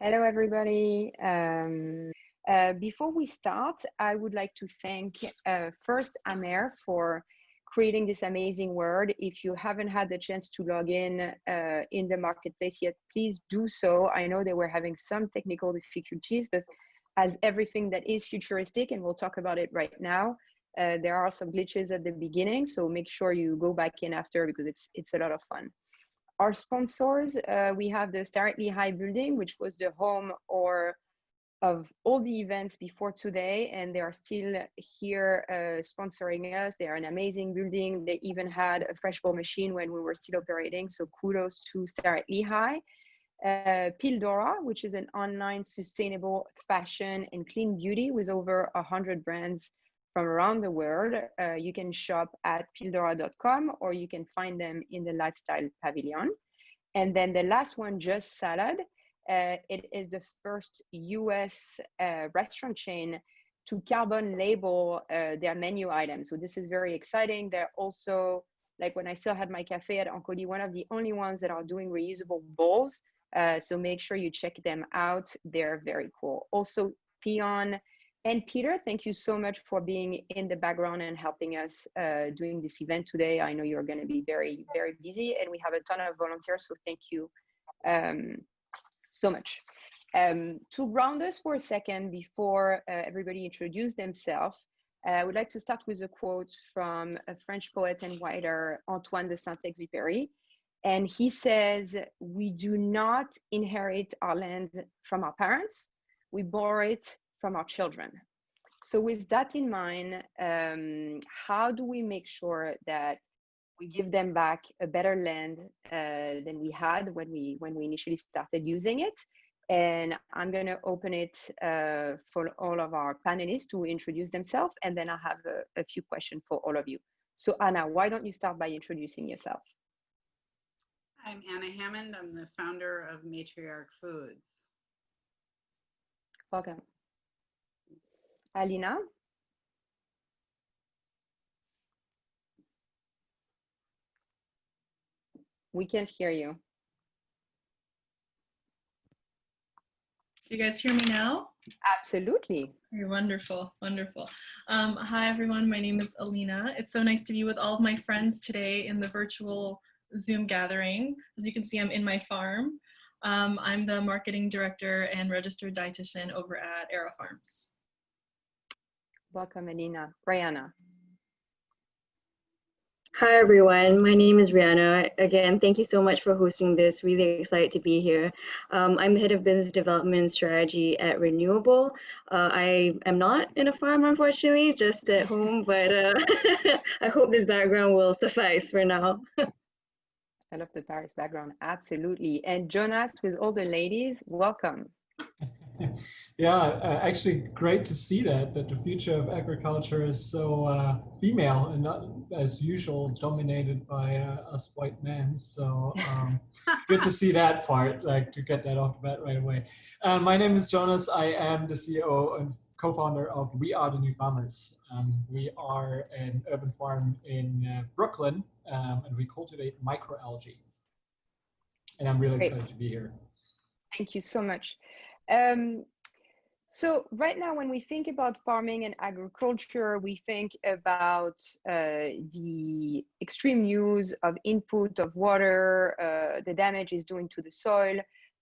Hello, everybody. Before we start, I would like to thank first Amer for creating this amazing word. If you haven't had the chance to log in the marketplace yet, please do so. I know they were having some technical difficulties, but as everything that is futuristic, and we'll talk about it right now, there are some glitches at the beginning, so make sure you go back in after because it's a lot of fun. Our sponsors, we have the Starrett Lehigh building, which was the home of all the events before today, and they are still here sponsoring us. They are an amazing building. They even had a fresh bowl machine when we were still operating, so kudos to Starrett Lehigh. Pildora, which is an online sustainable fashion and clean beauty with over 100 brands from around the world. You can shop at pildora.com or you can find them in the Lifestyle Pavilion. And then the last one, Just Salad. It is the first US restaurant chain to carbon label their menu items. So this is very exciting. They're also, like when I still had my cafe at Ancoli, one of the only ones that are doing reusable bowls. So make sure you check them out. They're very cool. Also, Peon and Peter, thank you so much for being in the background and helping us doing this event today. I know you're going to be very, very busy, and we have a ton of volunteers, so thank you so much. To ground us for a second before everybody introduce themselves, I would like to start with a quote from a French poet and writer, Antoine de Saint-Exupéry. And he says, "We do not inherit our land from our parents, we borrow it from our children." So with that in mind, how do we make sure that we give them back a better land than we had when we initially started using it? And I'm going to open it for all of our panelists to introduce themselves, and then I have a few questions for all of you. So Anna, why don't you start by introducing yourself? I'm Anna Hammond. I'm the founder of Matriarch Foods. Welcome. Alina? We can't hear you. Do you guys hear me now? Absolutely. You're wonderful, wonderful. Hi, everyone. My name is Alina. It's so nice to be with all of my friends today in the virtual Zoom gathering. As you can see, I'm in my farm. I'm the marketing director and registered dietitian over at Era Farms. Welcome, Alina. Brianna. Hi, everyone. My name is Rihanna. Again, thank you so much for hosting this. Really excited to be here. I'm the head of business development strategy at Renewable. I am not in a farm, unfortunately, just at home, but I hope this background will suffice for now. I love the Paris background. Absolutely. And Jonas, with all the ladies, welcome. Yeah, actually great to see that the future of agriculture is so female and not as usual dominated by us white men. So good to see that part, like to get that off the bat right away. My name is Jonas. I am the CEO and co-founder of We Are the New Farmers. We are an urban farm in Brooklyn, and we cultivate microalgae. And I'm really excited to be here. Thank you so much. So right now, when we think about farming and agriculture, we think about the extreme use of input of water, the damage it's doing to the soil,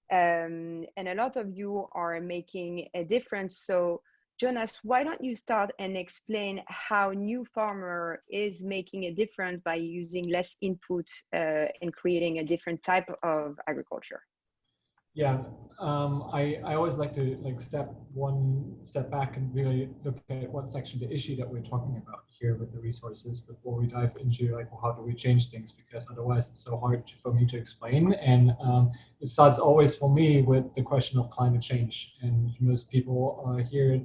and a lot of you are making a difference. So Jonas, why don't you start and explain how New Farmer is making a difference by using less input and creating a different type of agriculture? Yeah, I always like to step one step back and really look at what's actually the issue that we're talking about here with the resources before we dive into how do we change things, because otherwise it's so hard for me to explain. And it starts always for me with the question of climate change. And most people here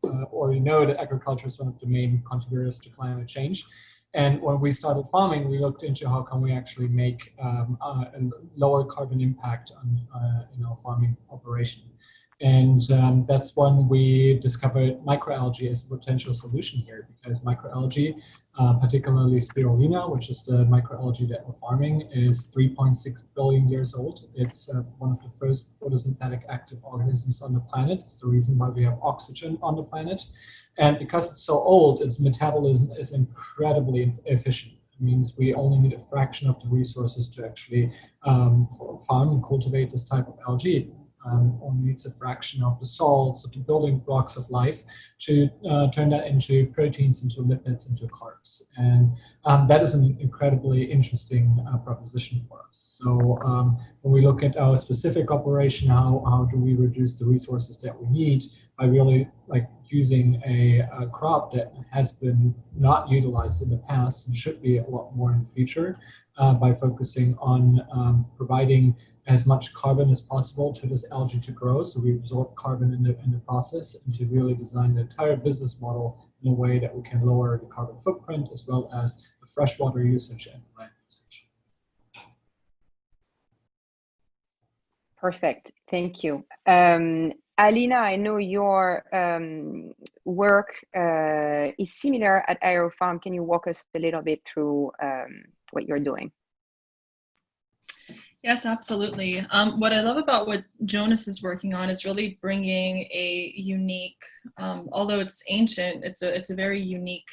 already know that agriculture is one of the main contributors to climate change. And when we started farming, we looked into how can we actually make a lower carbon impact on in our farming operation. And that's when we discovered microalgae as a potential solution here, because microalgae, particularly spirulina, which is the microalgae that we're farming, is 3.6 billion years old. It's one of the first photosynthetic active organisms on the planet. It's the reason why we have oxygen on the planet. And because it's so old, its metabolism is incredibly efficient. It means we only need a fraction of the resources to actually farm and cultivate this type of algae. Only needs a fraction of the salts, of the building blocks of life, to turn that into proteins, into lipids, into carbs. And that is an incredibly interesting proposition for us. So when we look at our specific operation, how do we reduce the resources that we need by really using a crop that has been not utilized in the past and should be a lot more in the future, by focusing on providing as much carbon as possible to this algae to grow, so we absorb carbon in the process, and to really design the entire business model in a way that we can lower the carbon footprint as well as the freshwater usage and land usage. Perfect, thank you. Alina, I know your work is similar at Aerofarm. Can you walk us a little bit through what you're doing? Yes, absolutely. What I love about what Jonas is working on is really bringing a unique, although it's ancient, it's a very unique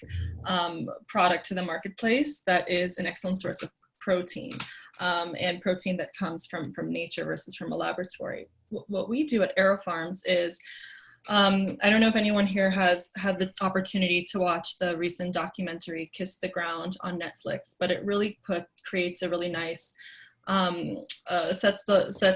product to the marketplace that is an excellent source of protein, and protein that comes from nature versus from a laboratory. What we do at Aerofarms is, I don't know if anyone here has had the opportunity to watch the recent documentary Kiss the Ground on Netflix, but it really creates a really nice sets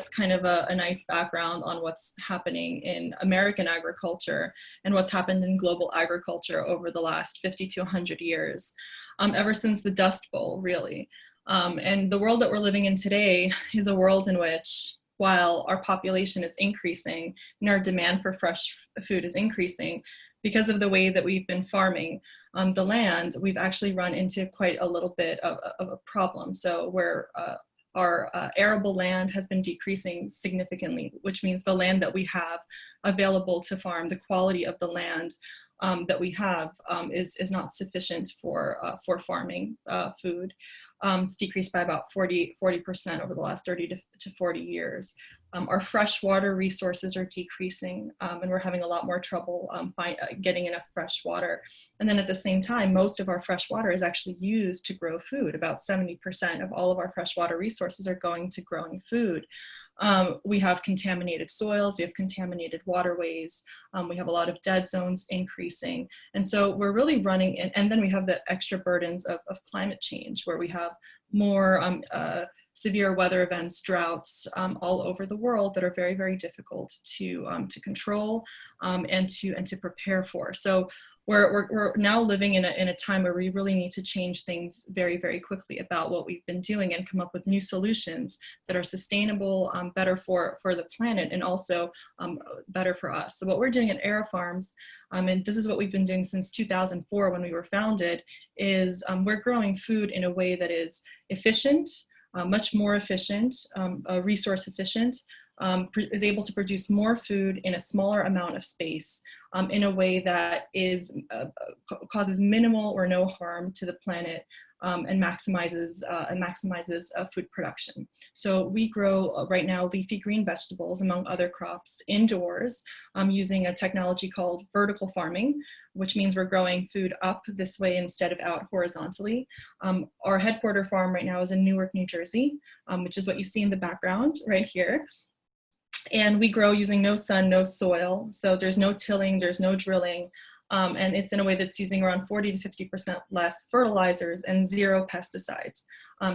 kind of a nice background on what's happening in American agriculture and what's happened in global agriculture over the last 50 to 100 years, ever since the Dust Bowl, really. And the world that we're living in today is a world in which, while our population is increasing and our demand for fresh food is increasing, because of the way that we've been farming the land, we've actually run into quite a little bit of a problem. So where our arable land has been decreasing significantly, which means the land that we have available to farm, the quality of the land that we have is not sufficient for farming food. It's decreased by about 40% over the last 30 to 40 years. Our freshwater resources are decreasing, and we're having a lot more trouble getting enough fresh water. And then at the same time, most of our fresh water is actually used to grow food. About 70% of all of our freshwater resources are going to growing food. We have contaminated soils, we have contaminated waterways, we have a lot of dead zones increasing. And so we're really running, and then we have the extra burdens of climate change, where we have more severe weather events, droughts all over the world that are very, very difficult to control and to prepare for. So we're now living in a time where we really need to change things very, very quickly about what we've been doing and come up with new solutions that are sustainable, better for the planet, and also better for us. So what we're doing at Aerofarms, and this is what we've been doing since 2004 when we were founded, is we're growing food in a way that is efficient, much more efficient, resource efficient, is able to produce more food in a smaller amount of space, in a way that causes minimal or no harm to the planet, and maximizes food production. So we grow right now leafy green vegetables, among other crops, indoors, using a technology called vertical farming, which means we're growing food up this way instead of out horizontally. Our headquarter farm right now is in Newark, New Jersey, which is what you see in the background right here. And we grow using no sun, no soil. So there's no tilling, there's no drilling. And it's in a way that's using around 40 to 50% less fertilizers and zero pesticides.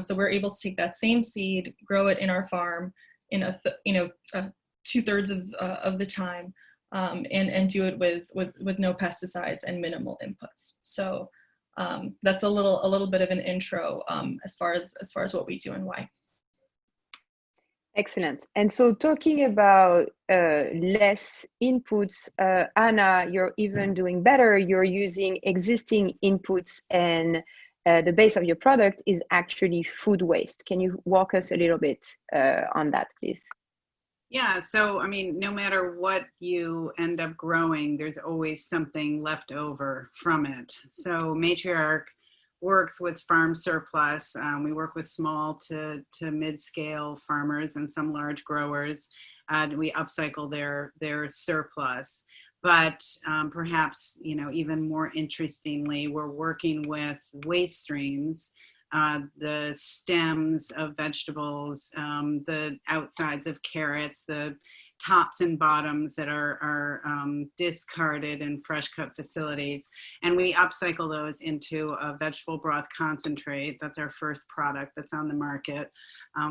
So we're able to take that same seed, grow it in our farm in 2/3 of the time, and do it with no pesticides and minimal inputs. So that's a little bit of an intro as far as what we do and why. Excellent. And so talking about less inputs, Anna, you're even doing better. You're using existing inputs, and the base of your product is actually food waste. Can you walk us a little bit on that, please? Yeah, so I mean, no matter what you end up growing, there's always something left over from it. So Matriarch works with farm surplus. We work with small to mid-scale farmers and some large growers. We upcycle their surplus. But perhaps, you know, even more interestingly, we're working with waste streams, the stems of vegetables, the outsides of carrots, the tops and bottoms that are discarded in fresh cut facilities. And we upcycle those into a vegetable broth concentrate. That's our first product that's on the market.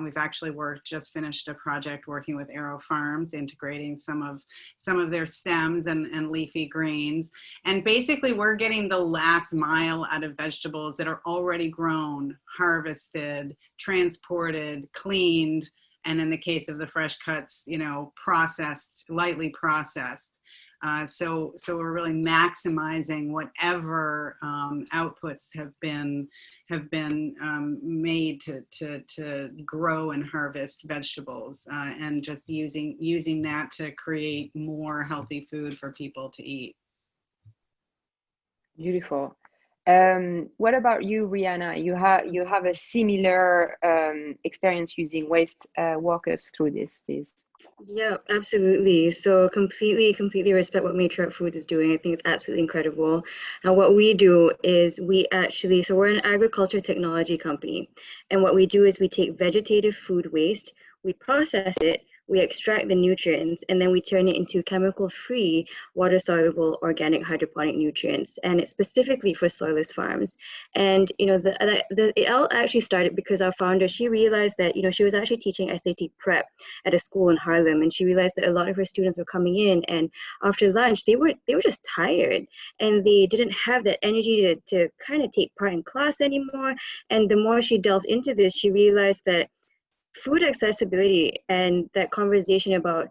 We've actually just finished a project working with Arrow Farms, integrating some of their stems and leafy greens. And basically we're getting the last mile out of vegetables that are already grown, harvested, transported, cleaned, and in the case of the fresh cuts, you know, processed, lightly processed. So we're really maximizing whatever outputs have been made to grow and harvest vegetables, and just using that to create more healthy food for people to eat. Beautiful. What about you, Rihanna? You have a similar experience using waste. Walk us through this, please. Yeah, absolutely. So completely respect what Matriarch Foods is doing. I think it's absolutely incredible. And what we do is so we're an agriculture technology company. And what we do is we take vegetative food waste, we process it, we extract the nutrients, and then we turn it into chemical-free, water-soluble, organic hydroponic nutrients. And it's specifically for soilless farms. And you know, it all actually started because our founder, she realized that, you know, she was actually teaching SAT prep at a school in Harlem, and she realized that a lot of her students were coming in, and after lunch they were just tired, and they didn't have that energy to kind of take part in class anymore. And the more she delved into this, she realized that food accessibility and that conversation about,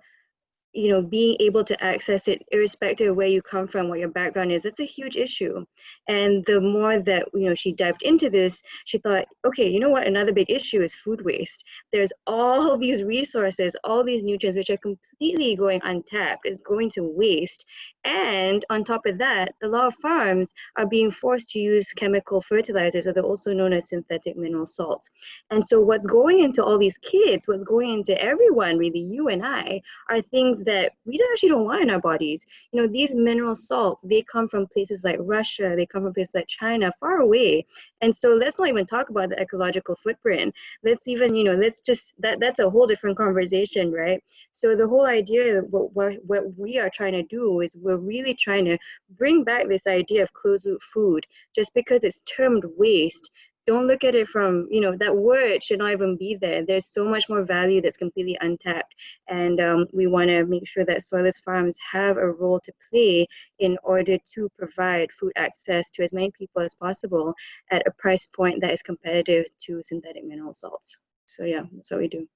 you know, being able to access it irrespective of where you come from, what your background is, that's a huge issue. And the more that, you know, she dived into this, she thought, okay, you know what, another big issue is food waste. There's all these resources, all these nutrients which are completely going untapped, is going to waste. And on top of that, a lot of farms are being forced to use chemical fertilizers, or they're also known as synthetic mineral salts. And so what's going into all these kids, what's going into everyone, really, you and I, are things that we actually don't want in our bodies. You know, these mineral salts, they come from places like Russia, they come from places like China, far away. And so let's not even talk about the ecological footprint. Let's even, you know, that's a whole different conversation, right? So the whole idea of what we are trying to do is we're really trying to bring back this idea of closed loop food. Just because it's termed waste, don't look at it from, you know, that word should not even be there. There's so much more value that's completely untapped. And we want to make sure that soilless farms have a role to play in order to provide food access to as many people as possible at a price point that is competitive to synthetic mineral salts. So yeah, that's what we do.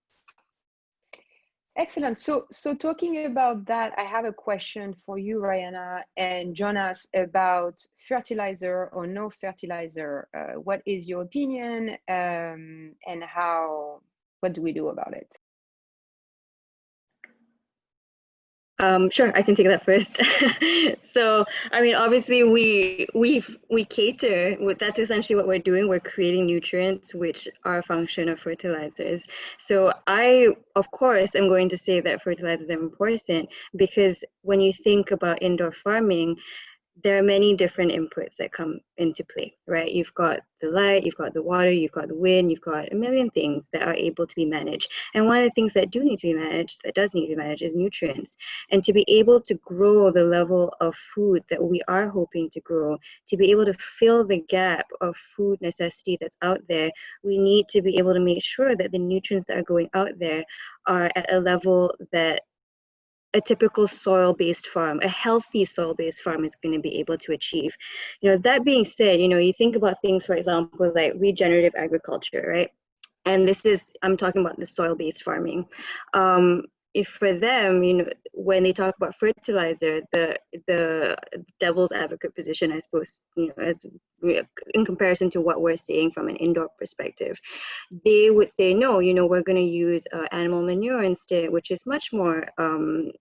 Excellent. So talking about that, I have a question for you, Rihanna and Jonas, about fertilizer or no fertilizer. What is your opinion, and what do we do about it? Sure, I can take that first. So, I mean, obviously we cater, that's essentially what we're doing. We're creating nutrients which are a function of fertilizers. So I, of course, am going to say that fertilizers are important, because when you think about indoor farming, there are many different inputs that come into play, right? You've got the light, you've got the water, you've got the wind, you've got a million things that are able to be managed. And one of the things that do need to be managed, that does need to be managed, is nutrients. And to be able to grow the level of food that we are hoping to grow, to be able to fill the gap of food necessity that's out there, we need to be able to make sure that the nutrients that are going out there are at a level that a typical soil-based farm, a healthy soil-based farm, is going to be able to achieve. You know, that being said, you know, you think about things, for example, like regenerative agriculture, right? And this is, I'm talking about the soil-based farming. if for them, you know, when they talk about fertilizer, the devil's advocate position, I suppose, you know, as in comparison to what we're seeing from an indoor perspective, they would say, no, you know, we're going to use animal manure instead, which is much more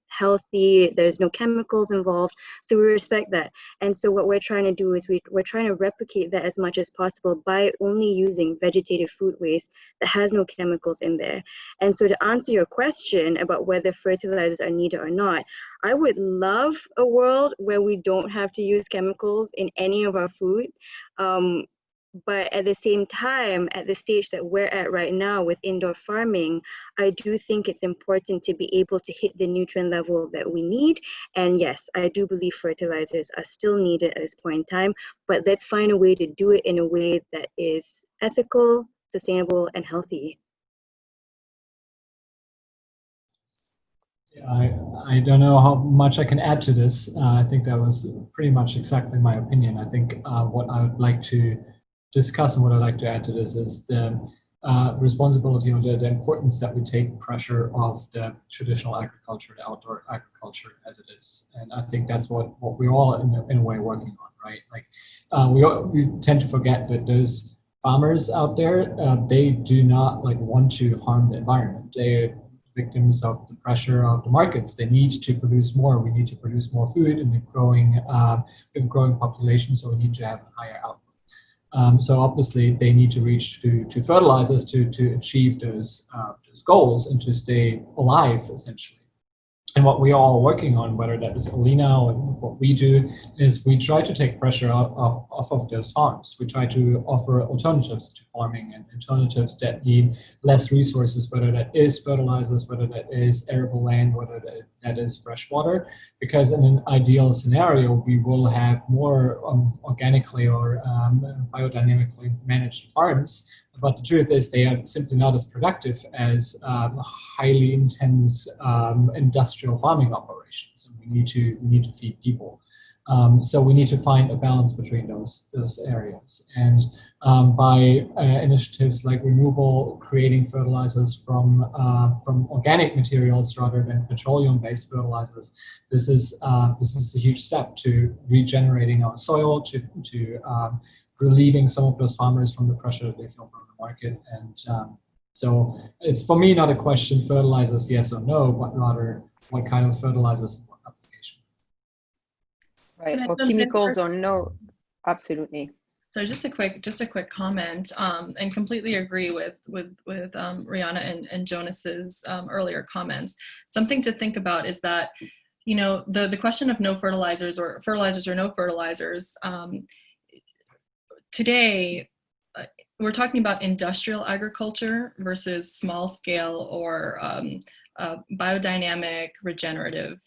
healthy. There's no chemicals involved. So we respect that. And so what we're trying to do is we're trying to replicate that as much as possible by only using vegetative food waste that has no chemicals in there. And so to answer your question about whether fertilizers are needed or not, I would love a world where we don't have to use chemicals in any of our food. But at the same time, at the stage that we're at right now with indoor farming, I do think it's important to be able to hit the nutrient level that we need. And yes, I do believe fertilizers are still needed at this point in time, but let's find a way to do it in a way that is ethical, sustainable, and healthy. I don't know how much I can add to this. I think that was pretty much exactly my opinion. I think what I would like to discuss and what I'd like to add to this is the responsibility or the importance that we take pressure of the traditional agriculture, the outdoor agriculture as it is. And I think that's what we're all in a way working on, right? Like we tend to forget that those farmers out there, they do not like want to harm the environment. They're victims of the pressure of the markets. They need to produce more. We need to produce more food in the growing population, so we need to have a higher output. So obviously they need to reach to fertilizers to achieve those goals and to stay alive, essentially. And what we are all working on, whether that is Alina or what we do, is we try to take pressure off of those farms. We try to offer alternatives to farming and alternatives that need less resources, whether that is fertilizers, whether that is arable land, whether that is fresh water. Because in an ideal scenario, we will have more organically or biodynamically managed farms. But the truth is they are simply not as productive as highly intense industrial farming operations. And we need to feed people. So we need to find a balance between those areas. And by initiatives like Renewable, creating fertilizers from organic materials rather than petroleum-based fertilizers, this is a huge step to regenerating our soil, to relieving some of those farmers from the pressure that they feel from the market. And so it's, for me, not a question fertilizers yes or no, but rather what kind of fertilizers and what application. Right, or chemicals or no, absolutely. So just a quick comment, and completely agree with Rihanna and Jonas's earlier comments. Something to think about is that, you know, the question of no fertilizers or no fertilizers, today, we're talking about industrial agriculture versus small scale or biodynamic, regenerative,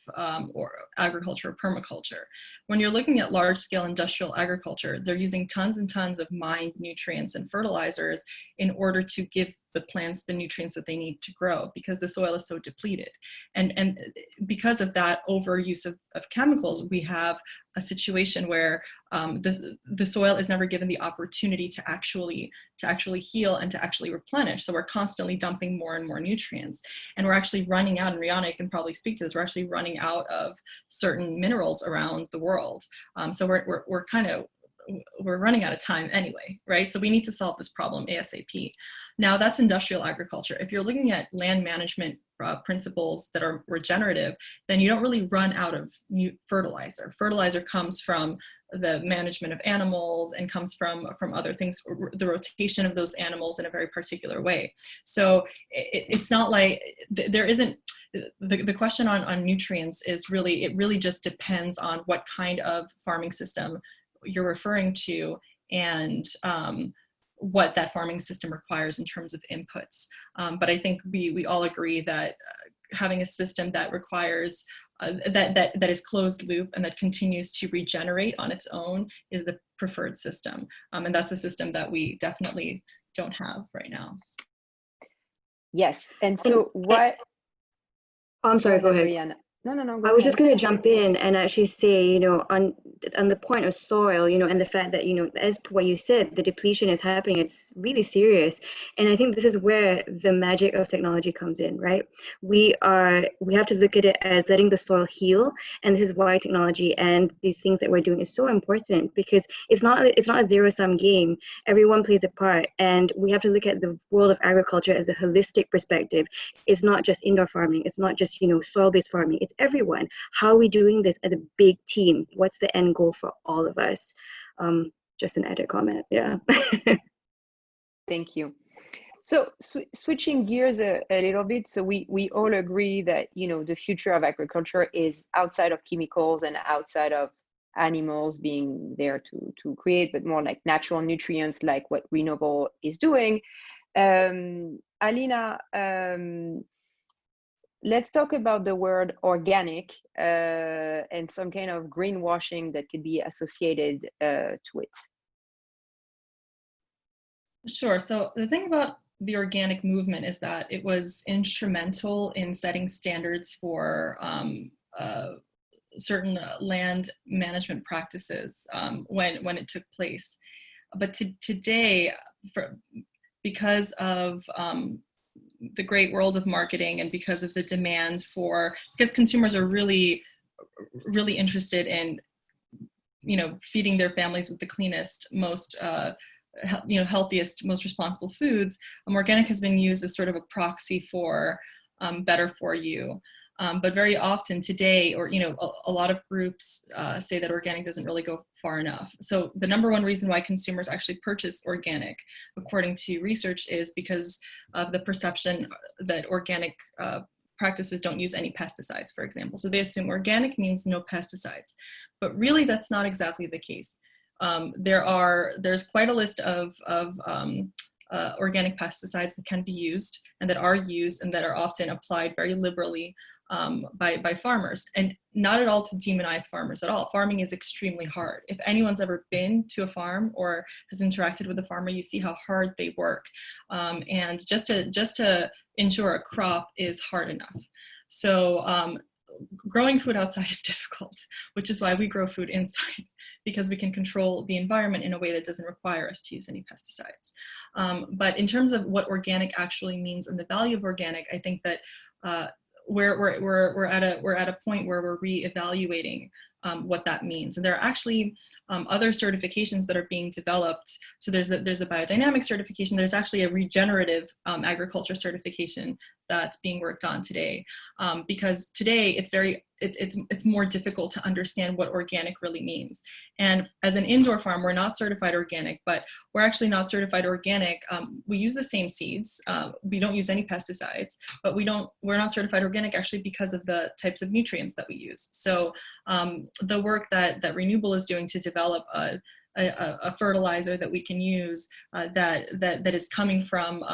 or agriculture, permaculture. When you're looking at large scale industrial agriculture, they're using tons and tons of mined nutrients and fertilizers in order to give the plants the nutrients that they need to grow, because the soil is so depleted. And because of that overuse of chemicals, we have a situation where the soil is never given the opportunity to actually heal and to actually replenish. So we're constantly dumping more and more nutrients, and we're actually running out, and Rihanna can probably speak to this, we're actually running out of certain minerals around the world. So we're running out of time anyway, right? So we need to solve this problem ASAP. Now that's industrial agriculture. If you're looking at land management principles that are regenerative, then you don't really run out of new fertilizer. Fertilizer comes from the management of animals and comes from other things, the rotation of those animals in a very particular way. So it's not like there isn't, the question on nutrients is really, it really just depends on what kind of farming system you're referring to and what that farming system requires in terms of inputs. But I think we all agree that having a system that requires that is closed loop and that continues to regenerate on its own is the preferred system. And that's a system that we definitely don't have right now. Yes, and so what? I'm sorry, go ahead. Rihanna. No, go I was ahead. just going to jump in and actually say, on the point of soil, and the fact that, as per what you said, the depletion is happening. It's really serious, and I think this is where the magic of technology comes in, right? We have to look at it as letting the soil heal, and this is why technology and these things that we're doing is so important, because it's not a zero-sum game. Everyone plays a part, and we have to look at the world of agriculture as a holistic perspective. It's not just indoor farming. It's not just, soil-based farming. It's everyone. How are we doing this as a big team? What's the end goal for all of us? Just an edit comment. Yeah. Thank you. So switching gears a little bit, so we all agree that the future of agriculture is outside of chemicals and outside of animals being there to create, but more like natural nutrients, like what Renewable is doing. Alina, let's talk about the word organic and some kind of greenwashing that could be associated to it. Sure. So the thing about the organic movement is that it was instrumental in setting standards for certain land management practices when it took place. But today, because of the great world of marketing and because of the demand because consumers are really, really interested in, feeding their families with the cleanest, most healthiest, most responsible foods, organic has been used as sort of a proxy for better for you. But very often today, or a lot of groups say that organic doesn't really go far enough. So the number one reason why consumers actually purchase organic, according to research, is because of the perception that organic practices don't use any pesticides, for example. So they assume organic means no pesticides, but really that's not exactly the case. There's quite a list of organic pesticides that can be used and that are used and that are often applied very liberally by farmers, and not at all to demonize farmers at all. Farming is extremely hard. If anyone's ever been to a farm or has interacted with a farmer, you see how hard they work, and just to ensure a crop is hard enough. So growing food outside is difficult, which is why we grow food inside, because we can control the environment in a way that doesn't require us to use any pesticides. But in terms of what organic actually means and the value of organic, I think that we're at a point where we're reevaluating what that means. And there are actually other certifications that are being developed. So there's the biodynamic certification. There's actually a regenerative agriculture certification that's being worked on today, because today it's more difficult to understand what organic really means. And as an indoor farm, we're not certified organic, but we're actually not certified organic. We use the same seeds. We don't use any pesticides, but we're not certified organic actually because of the types of nutrients that we use. So the work that Renewable is doing to develop a fertilizer that we can use that is coming from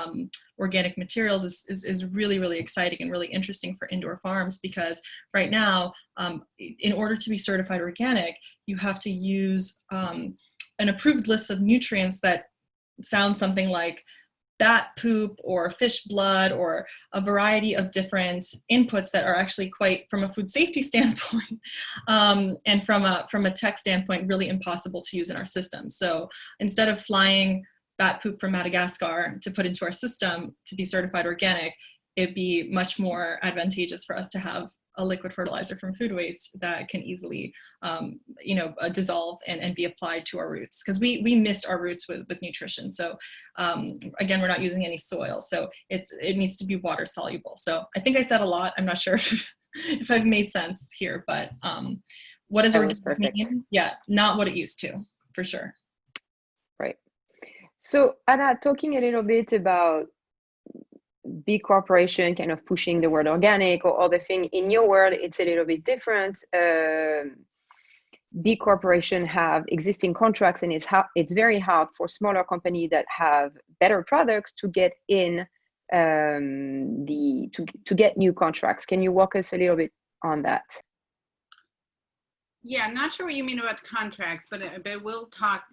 organic materials is really, really exciting and really interesting for indoor farms, because right now, in order to be certified organic, you have to use an approved list of nutrients that sound something like bat poop or fish blood, or a variety of different inputs that are actually quite, from a food safety standpoint, and from a tech standpoint, really impossible to use in our system. So instead of flying bat poop from Madagascar to put into our system to be certified organic, it'd be much more advantageous for us to have a liquid fertilizer from food waste that can easily, dissolve and be applied to our roots, because we missed our roots with nutrition. So again, we're not using any soil, so it needs to be water soluble. So I think I said a lot. I'm not sure if I've made sense here, but what does organic mean? Yeah, not what it used to, for sure. Right. So Anna, talking a little bit about big corporation kind of pushing the word organic or other thing, in your world it's a little bit different. Big corporation have existing contracts, and it's very hard for smaller companies that have better products to get in to get new contracts. Can you walk us a little bit on that? Yeah, I'm not sure what you mean about contracts, but we'll talk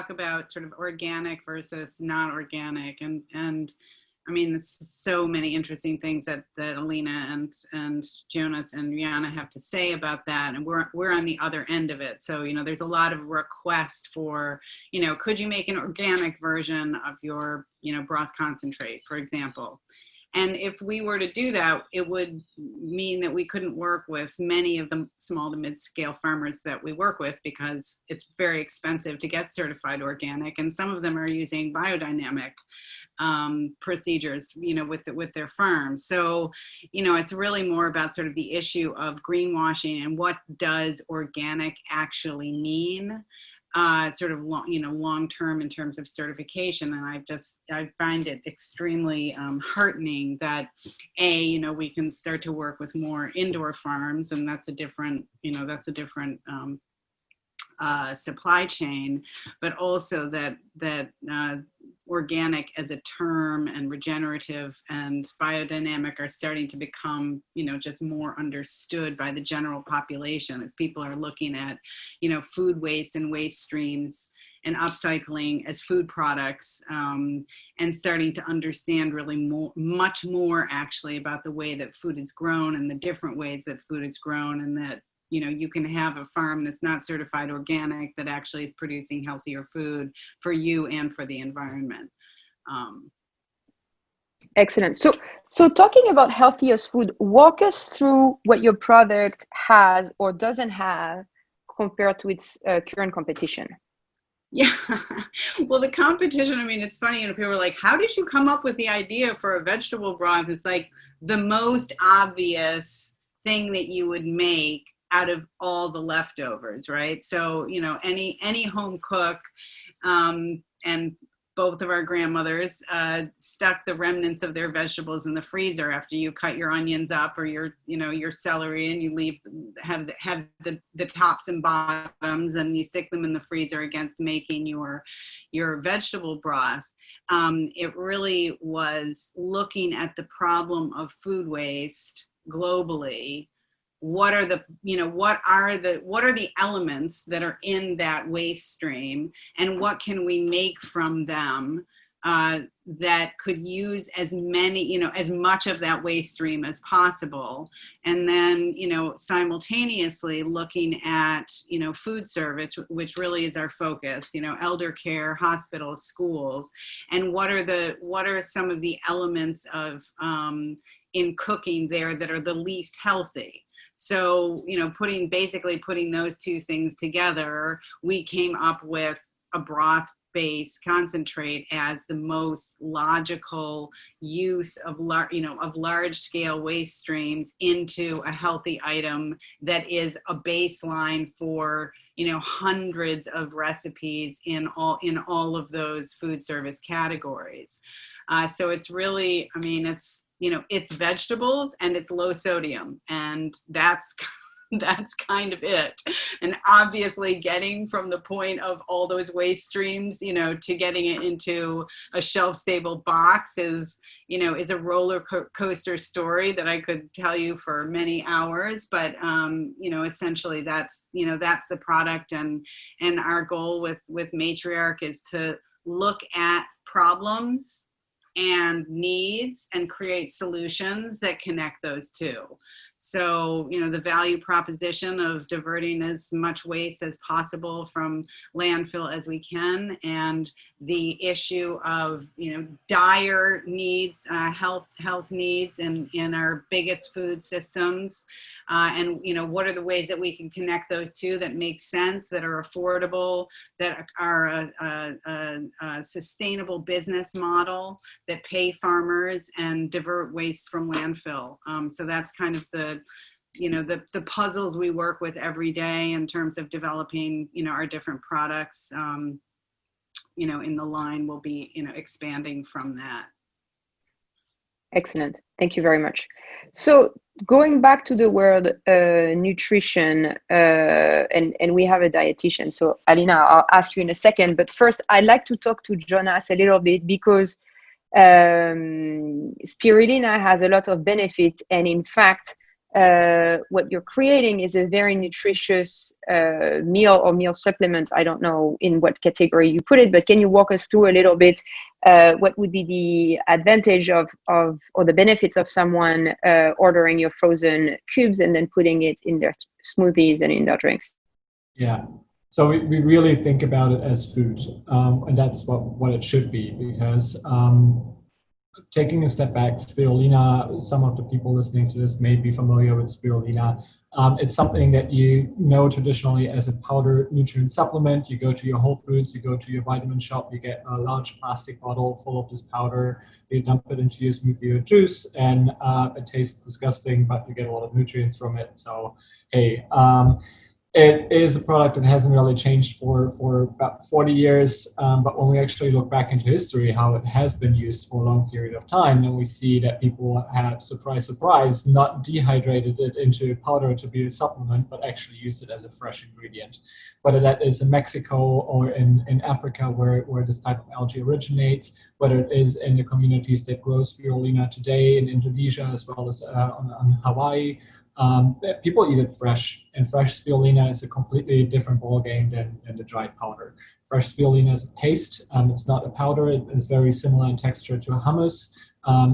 about sort of organic versus non-organic, and I mean, it's so many interesting things that Alina and Jonas and Rihanna have to say about that, and we're on the other end of it. So, you know, there's a lot of requests for, you know, could you make an organic version of your, you know, broth concentrate, for example? And if we were to do that, it would mean that we couldn't work with many of the small to mid-scale farmers that we work with, because it's very expensive to get certified organic, and some of them are using biodynamic procedures, you know, with their farms. So, you know, it's really more about sort of the issue of greenwashing and what does organic actually mean, sort of long term in terms of certification. And I find it extremely heartening that you know, we can start to work with more indoor farms, and that's a different, you know, supply chain, but also that organic as a term and regenerative and biodynamic are starting to become, you know, just more understood by the general population as people are looking at, you know, food waste and waste streams and upcycling as food products, and starting to understand really much more actually about the way that food is grown and the different ways that food is grown, and that, you know, you can have a farm that's not certified organic that actually is producing healthier food for you and for the environment. Excellent. So talking about healthiest food, walk us through what your product has or doesn't have compared to its current competition. Yeah, well, the competition, I mean, it's funny, you know, people are like, how did you come up with the idea for a vegetable broth? It's like the most obvious thing that you would make out of all the leftovers, right? So, you know, any home cook, and both of our grandmothers stuck the remnants of their vegetables in the freezer after you cut your onions up or your celery, and you have the tops and bottoms, and you stick them in the freezer against making your vegetable broth. It really was looking at the problem of food waste globally. What are the elements that are in that waste stream, and what can we make from them that could use as much of that waste stream as possible? And then, you know, simultaneously looking at, you know, food service, which really is our focus, you know, elder care, hospitals, schools, and what are some of the elements of in cooking there that are the least healthy. So, you know, putting those two things together, we came up with a broth-based concentrate as the most logical use of large-scale waste streams into a healthy item that is a baseline for, you know, hundreds of recipes in all of those food service categories. So it's really, I mean, it's vegetables and it's low sodium, and that's kind of it. And obviously getting from the point of all those waste streams, you know, to getting it into a shelf-stable box is a roller coaster story that I could tell you for many hours. But, you know, essentially that's the product. And our goal with Matriarch is to look at problems and needs and create solutions that connect those two. So, you know, the value proposition of diverting as much waste as possible from landfill as we can, and the issue of, you know, dire needs, health needs in our biggest food systems. And, you know, what are the ways that we can connect those two that make sense, that are affordable, that are a sustainable business model, that pay farmers and divert waste from landfill. So that's kind of the puzzles we work with every day in terms of developing, you know, our different products. You know, in the line will be, you know, expanding from that. Excellent. Thank you very much. So going back to the word nutrition, and we have a dietitian. So Alina, I'll ask you in a second. But first, I'd like to talk to Jonas a little bit, because spirulina has a lot of benefit. And in fact, what you're creating is a very nutritious meal or meal supplement. I don't know in what category you put it, but can you walk us through a little bit what would be the advantage of or the benefits of someone ordering your frozen cubes and then putting it in their smoothies and in their drinks? Yeah. So we really think about it as food, and that's what it should be, because taking a step back, spirulina, some of the people listening to this may be familiar with spirulina. It's something that you know traditionally as a powder nutrient supplement. You go to your Whole Foods, you go to your vitamin shop, you get a large plastic bottle full of this powder, you dump it into your smoothie or juice, and it tastes disgusting, but you get a lot of nutrients from it. So, hey, it is a product that hasn't really changed for about 40 years, but when we actually look back into history, how it has been used for a long period of time, then we see that people have, surprise, surprise, not dehydrated it into powder to be a supplement, but actually used it as a fresh ingredient. Whether that is in Mexico or in Africa, where this type of algae originates, whether it is in the communities that grow spirulina today in Indonesia, as well as on Hawaii. People eat it fresh, and fresh spirulina is a completely different ballgame than the dried powder. Fresh spirulina is a paste. It's not a powder. It is very similar in texture to hummus.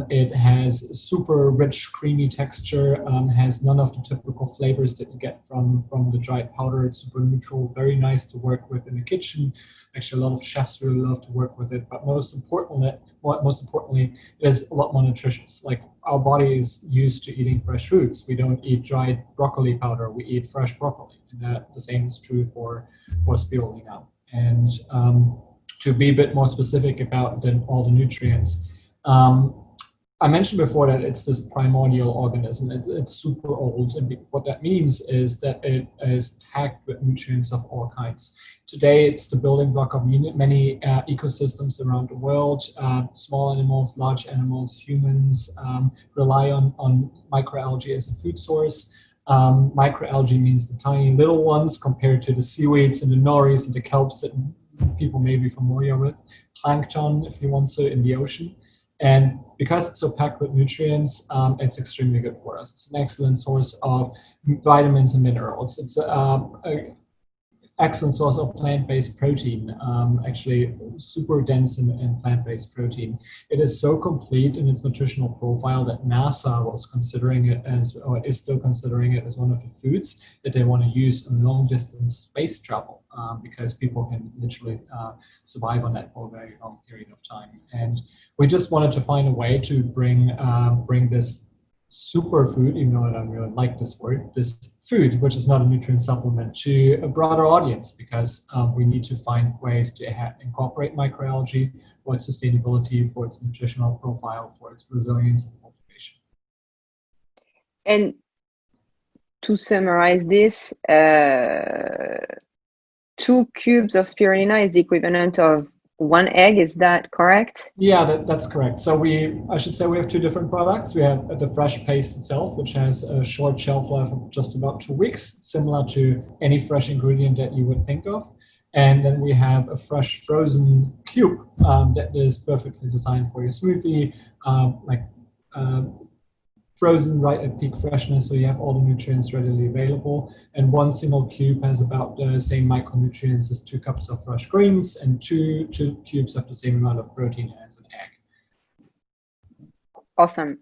It has super rich, creamy texture, has none of the typical flavors that you get from the dried powder. It's super neutral, very nice to work with in the kitchen. Actually, a lot of chefs really love to work with it, but most importantly, it is a lot more nutritious. Like, our body is used to eating fresh foods. We don't eat dried broccoli powder, we eat fresh broccoli. And the same is true for spirulina. And to be a bit more specific about all the nutrients, I mentioned before that it's this primordial organism. It's super old, and what that means is that it is packed with nutrients of all kinds. Today, it's the building block of many ecosystems around the world. Small animals, large animals, humans rely on microalgae as a food source. Microalgae means the tiny little ones compared to the seaweeds and the noris and the kelps that people may be familiar with. Plankton, if you want to, in the ocean. And because it's so packed with nutrients, it's extremely good for us. It's an excellent source of vitamins and minerals. It's an excellent source of plant-based protein, actually super dense in plant-based protein. It is so complete in its nutritional profile that NASA was considering it or is still considering it as one of the foods that they want to use in long-distance space travel, because people can literally survive on that for a very long period of time. And we just wanted to find a way to bring this superfood, even though I don't really like this word, this food, which is not a nutrient supplement, to a broader audience, because we need to find ways to incorporate microalgae for its sustainability, for its nutritional profile, for its resilience and cultivation. And to summarize this, 2 cubes of spirulina is the equivalent of 1 egg, is that correct? Yeah, that's correct. So I should say we have 2 different products. We have the fresh paste itself, which has a short shelf life of just about 2 weeks, similar to any fresh ingredient that you would think of. And then we have a fresh frozen cube that is perfectly designed for your smoothie, frozen right at peak freshness, so you have all the nutrients readily available. And 1 single cube has about the same micronutrients as 2 cups of fresh greens, and two cubes have the same amount of protein as an egg. Awesome.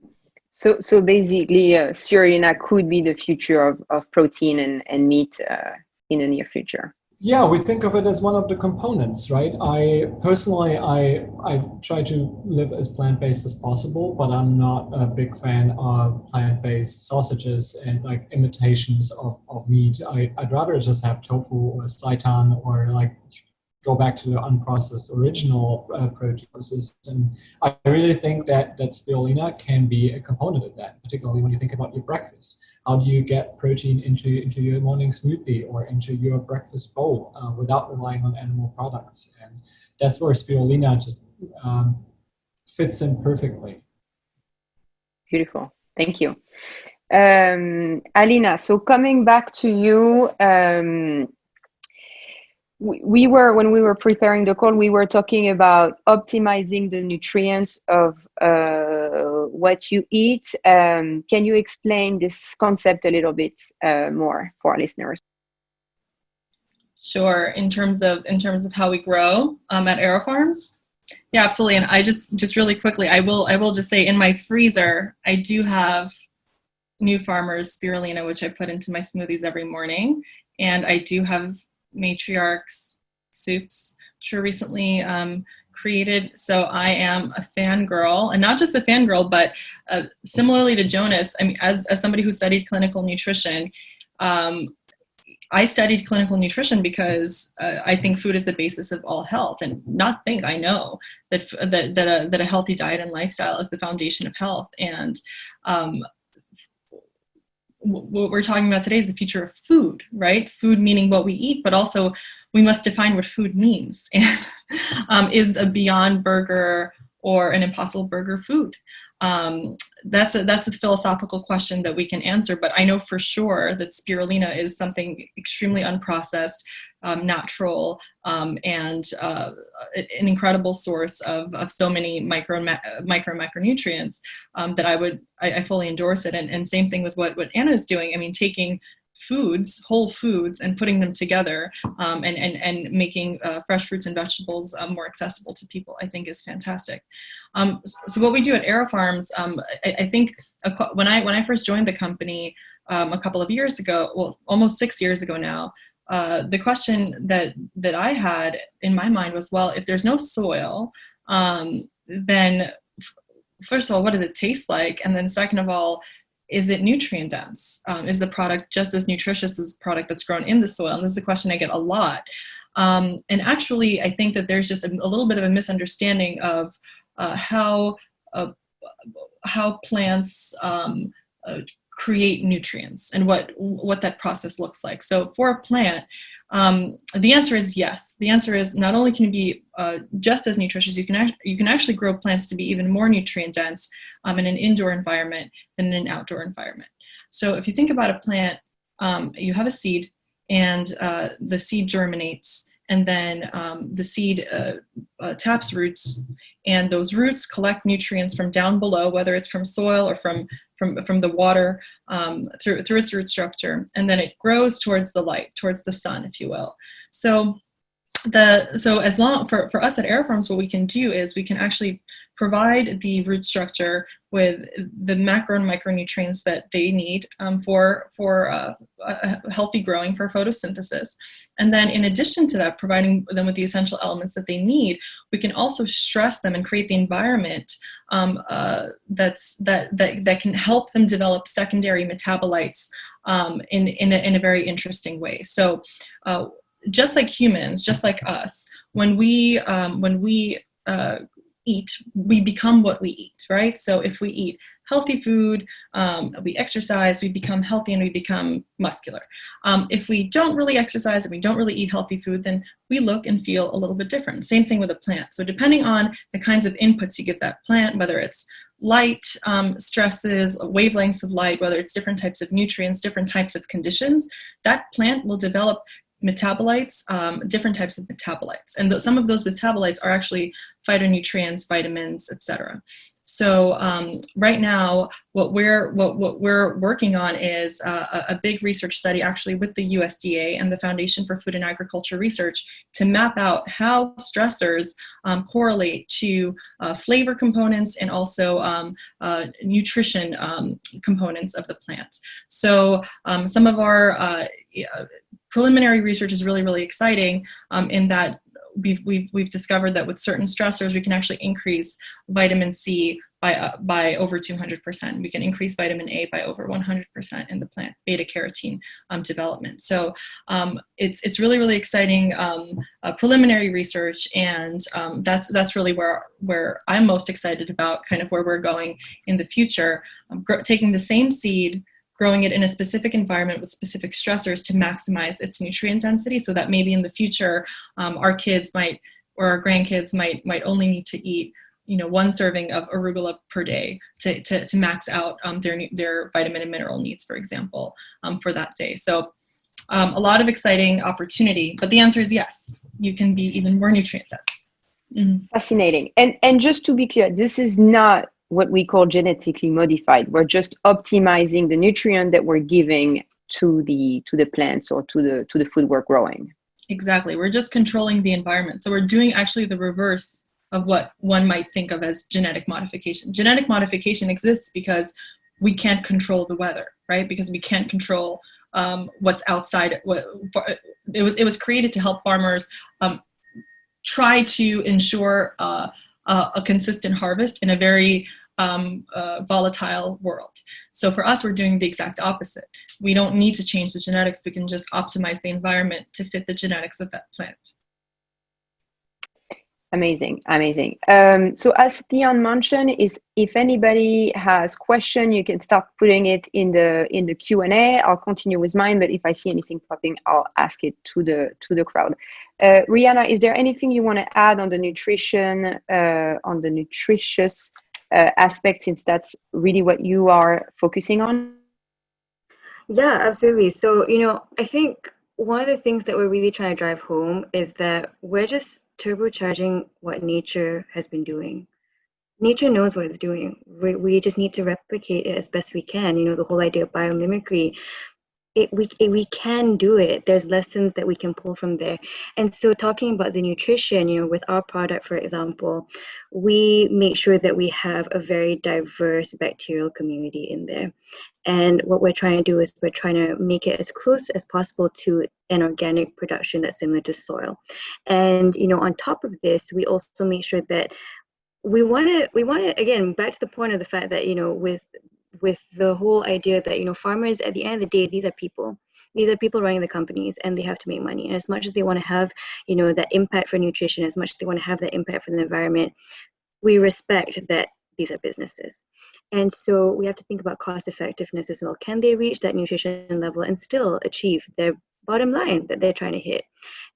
So basically, spirulina could be the future of protein and meat in the near future. Yeah, we think of it as one of the components, right? I personally try to live as plant-based as possible, but I'm not a big fan of plant-based sausages and like imitations of meat. I'd rather just have tofu or seitan, or like go back to the unprocessed original protein sources. And I really think that spirulina can be a component of that, particularly when you think about your breakfast. How do you get protein into your morning smoothie or into your breakfast bowl without relying on animal products? And that's where spirulina just fits in perfectly. Beautiful. Thank you. Alina, so coming back to you, when we were preparing the call, we were talking about optimizing the nutrients of what you eat. Can you explain this concept a little bit more for our listeners? Sure. In terms of how we grow at AeroFarms. Yeah, absolutely. And I just really quickly, I will just say, in my freezer, I do have New Farmers spirulina, which I put into my smoothies every morning. And I do have Matriarch's soups, which were recently created. So I am a fangirl, and not just a fangirl, but similarly to Jonas, I mean, as somebody who studied clinical nutrition, I studied clinical nutrition because I think food is the basis of all health, and I know that a healthy diet and lifestyle is the foundation of health. And what we're talking about today is the future of food, right? Food meaning what we eat, but also we must define what food means. And is a Beyond Burger or an Impossible Burger food? That's a philosophical question that we can answer, but I know for sure that spirulina is something extremely unprocessed, natural, and an incredible source of so many micro and macronutrients that I fully endorse it. And same thing with what Anna is doing. I mean, taking whole foods, and putting them together and making fresh fruits and vegetables more accessible to people, I think is fantastic. So what we do at AeroFarms, I think when I first joined the company a couple of years ago, well, almost 6 years ago now, the question that I had in my mind was, well, if there's no soil, then first of all, what does it taste like? And then second of all, is it nutrient dense? Is the product just as nutritious as the product that's grown in the soil? And this is a question I get a lot. And actually, I think that there's just a little bit of a misunderstanding of how plants create nutrients and what that process looks like. So for a plant, the answer is yes. The answer is not only can it be just as nutritious, you can actually grow plants to be even more nutrient dense in an indoor environment than in an outdoor environment. So if you think about a plant, you have a seed, and the seed germinates, and then the seed taps roots, and those roots collect nutrients from down below, whether it's from soil or from the water, through its root structure, and then it grows towards the light, towards the sun, if you will. So as long for us at AeroFarms, what we can do is we can actually provide the root structure with the macro and micronutrients that they need for healthy growing, for photosynthesis. And then in addition to that, providing them with the essential elements that they need, we can also stress them and create the environment that can help them develop secondary metabolites in a very interesting way. So just like humans, just like us, when we eat, we become what we eat, right? So if we eat healthy food, we exercise, we become healthy and we become muscular. If we don't really exercise and we don't really eat healthy food, then we look and feel a little bit different. Same thing with a plant. So depending on the kinds of inputs you give that plant, whether it's light, stresses, wavelengths of light, whether it's different types of nutrients, different types of conditions, that plant will develop metabolites, different types of metabolites. And some of those metabolites are actually phytonutrients, vitamins, etc. So right now, what we're working on is a big research study actually with the USDA and the Foundation for Food and Agriculture Research to map out how stressors correlate to flavor components and also nutrition components of the plant. So some of our preliminary research is really, really exciting in that we've discovered that with certain stressors, we can actually increase vitamin C by over 200%. We can increase vitamin A by over 100% in the plant, beta carotene development. So it's really, really exciting preliminary research, and that's really where I'm most excited about kind of where we're going in the future, taking the same seed, growing it in a specific environment with specific stressors to maximize its nutrient density, so that maybe in the future our kids might, or our grandkids might only need to eat, one serving of arugula per day to max out their vitamin and mineral needs, for example, for that day. So a lot of exciting opportunity, but the answer is yes, you can be even more nutrient dense. Mm-hmm. Fascinating. And just to be clear, this is not what we call genetically modified. We're just optimizing the nutrient that we're giving to the plants or to the food we're growing. Exactly. We're just controlling the environment. So we're doing actually the reverse of what one might think of as genetic modification. Genetic modification exists because we can't control the weather, right? Because we can't control what's outside. It was created to help farmers try to ensure a consistent harvest in a very volatile world. So for us, we're doing the exact opposite. We don't need to change the genetics. We can just optimize the environment to fit the genetics of that plant. Amazing, amazing. So as Theon mentioned, is if anybody has question, you can start putting it in the Q&A. I'll continue with mine, but if I see anything popping, I'll ask it to the crowd. Rihanna, is there anything you want to add on the nutrition, on the nutritious aspect, since that's really what you are focusing on? Yeah, absolutely. So, I think one of the things that we're really trying to drive home is that we're just turbocharging what nature has been doing. Nature knows what it's doing. We just need to replicate it as best we can. The whole idea of biomimicry. We can do it. There's lessons that we can pull from there. And so talking about the nutrition, with our product, for example, we make sure that we have a very diverse bacterial community in there. And what we're trying to do is we're trying to make it as close as possible to an organic production that's similar to soil. And, on top of this, we also make sure that we want to, again, back to the point of the fact that, with the whole idea that, farmers, at the end of the day, these are people running the companies, and they have to make money. And as much as they want to have, that impact for nutrition, as much as they want to have that impact for the environment, we respect that these are businesses. And so we have to think about cost effectiveness as well. Can they reach that nutrition level and still achieve their bottom line that they're trying to hit?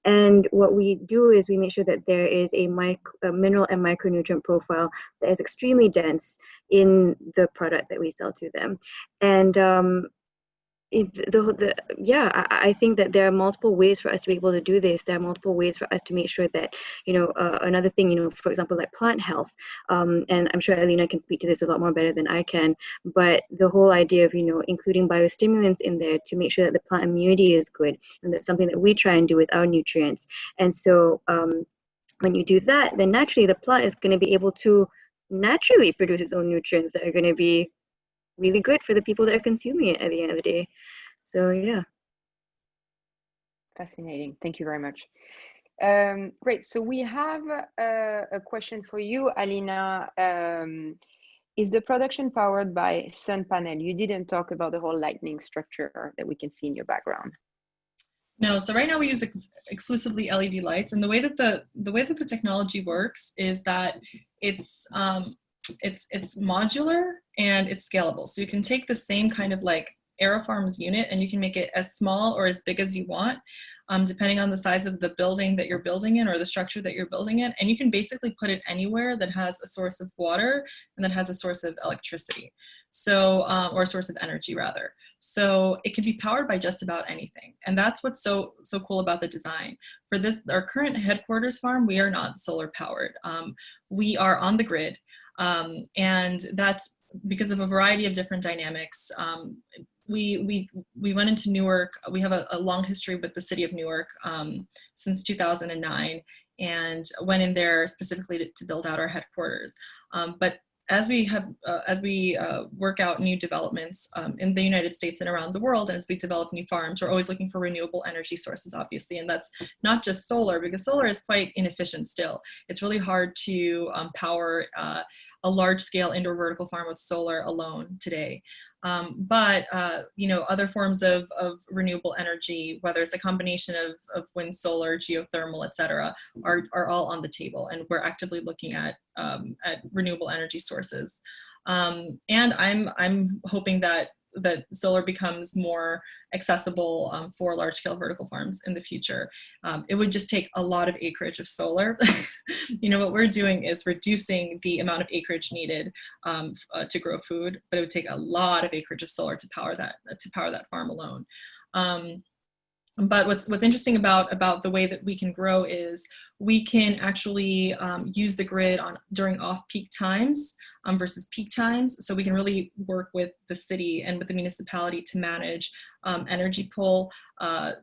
And what we do is we make sure that there is a mineral and micronutrient profile that is extremely dense in the product that we sell to them. And I think that there are multiple ways for us to be able to do this. There are multiple ways for us to make sure that, another thing, for example, like plant health, and I'm sure Alina can speak to this a lot more better than I can, but the whole idea of, including biostimulants in there to make sure that the plant immunity is good, and that's something that we try and do with our nutrients. And so when you do that, then naturally the plant is going to be able to naturally produce its own nutrients that are going to be really good for the people that are consuming it at the end of the day. So yeah. Fascinating. Thank you very much. Great. So we have a question for you, Alina. Is the production powered by sun panel? You didn't talk about the whole lightning structure that we can see in your background. No, so right now we use exclusively LED lights, and the way that the technology works is that it's modular and it's scalable. So you can take the same kind of like AeroFarms unit and you can make it as small or as big as you want, depending on the size of the building that you're building in or the structure that you're building in. And you can basically put it anywhere that has a source of water and that has a source of electricity. So, or a source of energy rather. So it can be powered by just about anything. And that's what's so cool about the design. For this, our current headquarters farm, we are not solar powered. We are on the grid. And that's because of a variety of different dynamics. We went into Newark. We have a long history with the city of Newark since 2009, and went in there specifically to build out our headquarters. But as we work out new developments in the United States and around the world, and as we develop new farms, we're always looking for renewable energy sources, obviously, and that's not just solar, because solar is quite inefficient still. It's really hard to power a large-scale indoor vertical farm with solar alone today. But other forms of renewable energy, whether it's a combination of wind, solar, geothermal, et cetera, are all on the table, and we're actively looking at renewable energy sources. And I'm hoping that solar becomes more accessible for large-scale vertical farms in the future. It would just take a lot of acreage of solar. What we're doing is reducing the amount of acreage needed to grow food, but it would take a lot of acreage of solar to power that farm alone. But what's interesting about the way that we can grow is we can actually use the grid during off-peak times versus peak times. So we can really work with the city and with the municipality to manage energy pull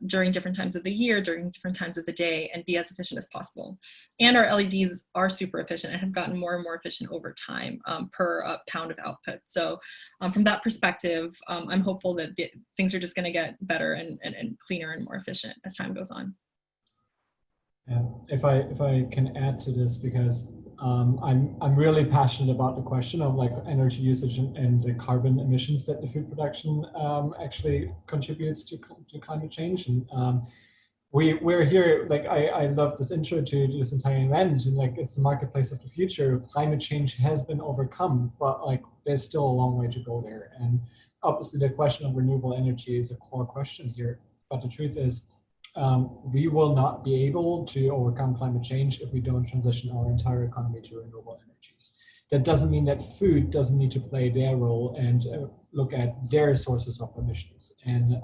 during different times of the year, during different times of the day, and be as efficient as possible. And our LEDs are super efficient and have gotten more and more efficient over time per pound of output. So from that perspective, I'm hopeful that things are just going to get better and cleaner and more efficient as time goes on. And if I can add to this, because I'm really passionate about the question of like energy usage and the carbon emissions that the food production actually contributes to climate change. And we're here, like I love this intro to this entire event, and like it's the marketplace of the future. Climate change has been overcome, but like there's still a long way to go there. And obviously the question of renewable energy is a core question here. But the truth is, we will not be able to overcome climate change if we don't transition our entire economy to renewable energies. That doesn't mean that food doesn't need to play their role and look at their sources of emissions. And